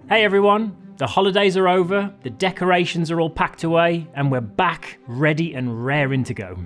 Hey everyone, the holidays are over, the decorations are all packed away, and we're back, ready and raring to go.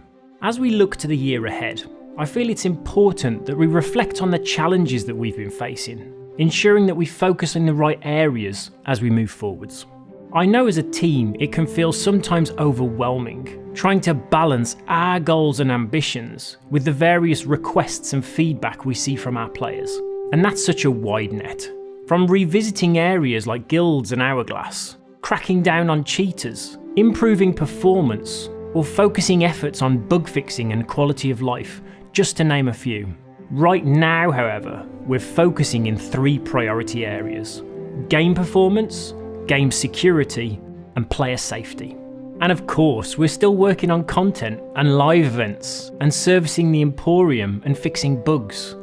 As we look to the year ahead, I feel it's important that we reflect on the challenges that we've been facing, ensuring that we focus in the right areas as we move forwards. I know as a team it can feel sometimes overwhelming, trying to balance our goals and ambitions with the various requests and feedback we see from our players. And that's such a wide net. From revisiting areas like guilds and hourglass, cracking down on cheaters, improving performance, or focusing efforts on bug fixing and quality of life, just to name a few. Right now, however, we're focusing in 3 priority areas: game performance, game security, and player safety. And of course, we're still working on content and live events and servicing the Emporium and fixing bugs.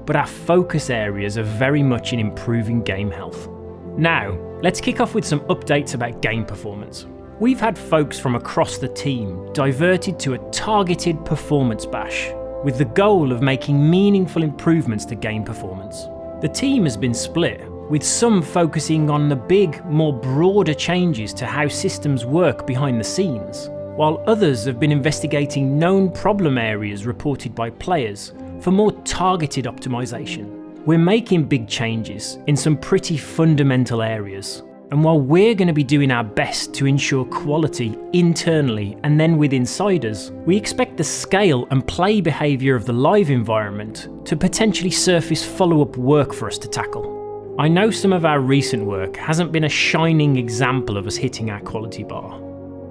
But our focus areas are very much in improving game health. Now, let's kick off with some updates about game performance. We've had folks from across the team diverted to a targeted performance bash, with the goal of making meaningful improvements to game performance. The team has been split, with some focusing on the big, more broader changes to how systems work behind the scenes, while others have been investigating known problem areas reported by players for more targeted optimization. We're making big changes in some pretty fundamental areas, and while we're going to be doing our best to ensure quality internally and then with insiders, we expect the scale and play behaviour of the live environment to potentially surface follow-up work for us to tackle. I know some of our recent work hasn't been a shining example of us hitting our quality bar,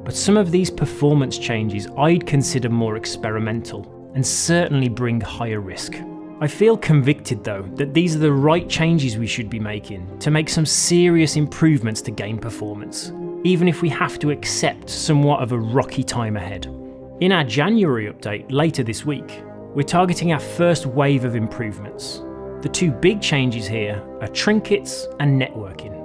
but some of these performance changes I'd consider more experimental and certainly bring higher risk. I feel convicted though that these are the right changes we should be making to make some serious improvements to game performance, even if we have to accept somewhat of a rocky time ahead. In our January update later this week, we're targeting our first wave of improvements. The 2 big changes here are trinkets and networking.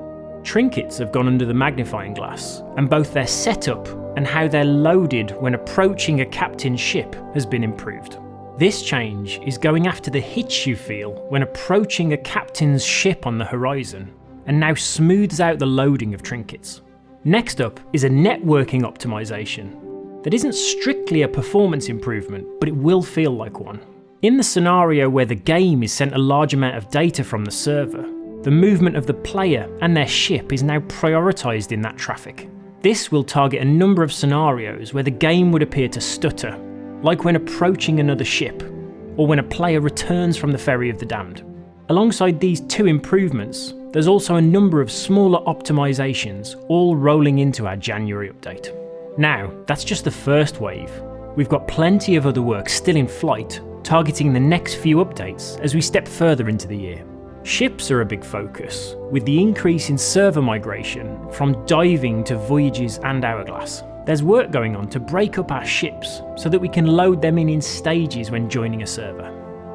Trinkets have gone under the magnifying glass, and both their setup and how they're loaded when approaching a captain's ship has been improved. This change is going after the hitch you feel when approaching a captain's ship on the horizon, and now smooths out the loading of trinkets. Next up is a networking optimization that isn't strictly a performance improvement, but it will feel like one. In the scenario where the game is sent a large amount of data from the server, the movement of the player and their ship is now prioritized in that traffic. This will target a number of scenarios where the game would appear to stutter, like when approaching another ship, or when a player returns from the Ferry of the Damned. Alongside these 2 improvements, there's also a number of smaller optimizations all rolling into our January update. Now, that's just the first wave. We've got plenty of other work still in flight, targeting the next few updates as we step further into the year. Ships are a big focus, with the increase in server migration from diving to voyages and hourglass. There's work going on to break up our ships so that we can load them in stages when joining a server.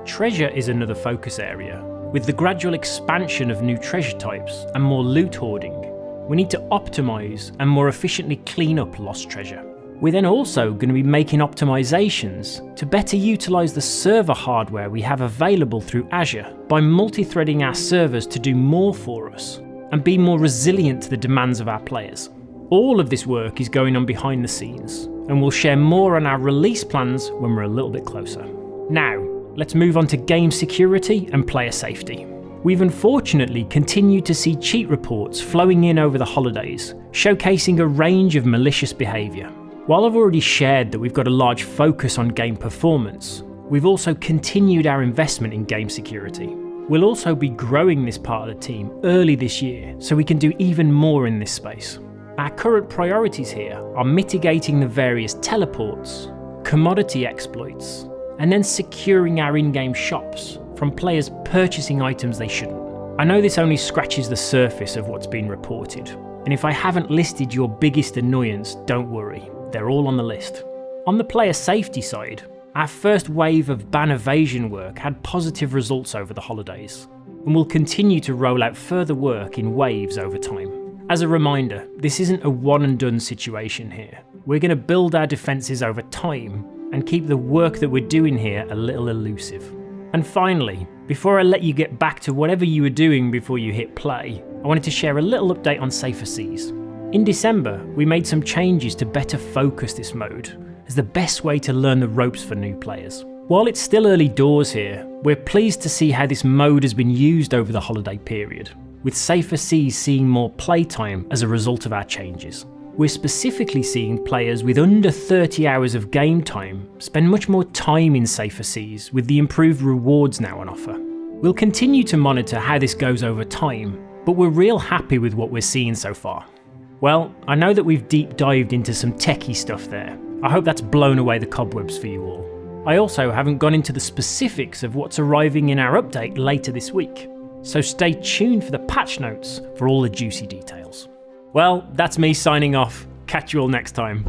Treasure is another focus area. With the gradual expansion of new treasure types and more loot hoarding, we need to optimise and more efficiently clean up lost treasure. We're then also going to be making optimizations to better utilise the server hardware we have available through Azure by multi-threading our servers to do more for us and be more resilient to the demands of our players. All of this work is going on behind the scenes, and we'll share more on our release plans when we're a little bit closer. Now, let's move on to game security and player safety. We've unfortunately continued to see cheat reports flowing in over the holidays, showcasing a range of malicious behaviour. While I've already shared that we've got a large focus on game performance, we've also continued our investment in game security. We'll also be growing this part of the team early this year so we can do even more in this space. Our current priorities here are mitigating the various teleports, commodity exploits, and then securing our in-game shops from players purchasing items they shouldn't. I know this only scratches the surface of what's been reported, and if I haven't listed your biggest annoyance, don't worry. They're all on the list. On the player safety side, our first wave of ban evasion work had positive results over the holidays, and we'll continue to roll out further work in waves over time. As a reminder, this isn't a one and done situation here. We're going to build our defences over time and keep the work that we're doing here a little elusive. And finally, before I let you get back to whatever you were doing before you hit play, I wanted to share a little update on Safer Seas. In December, we made some changes to better focus this mode as the best way to learn the ropes for new players. While it's still early doors here, we're pleased to see how this mode has been used over the holiday period, with Safer Seas seeing more playtime as a result of our changes. We're specifically seeing players with under 30 hours of game time spend much more time in Safer Seas with the improved rewards now on offer. We'll continue to monitor how this goes over time, but we're real happy with what we're seeing so far. Well, I know that we've deep dived into some techie stuff there. I hope that's blown away the cobwebs for you all. I also haven't gone into the specifics of what's arriving in our update later this week, so stay tuned for the patch notes for all the juicy details. Well, that's me signing off. Catch you all next time.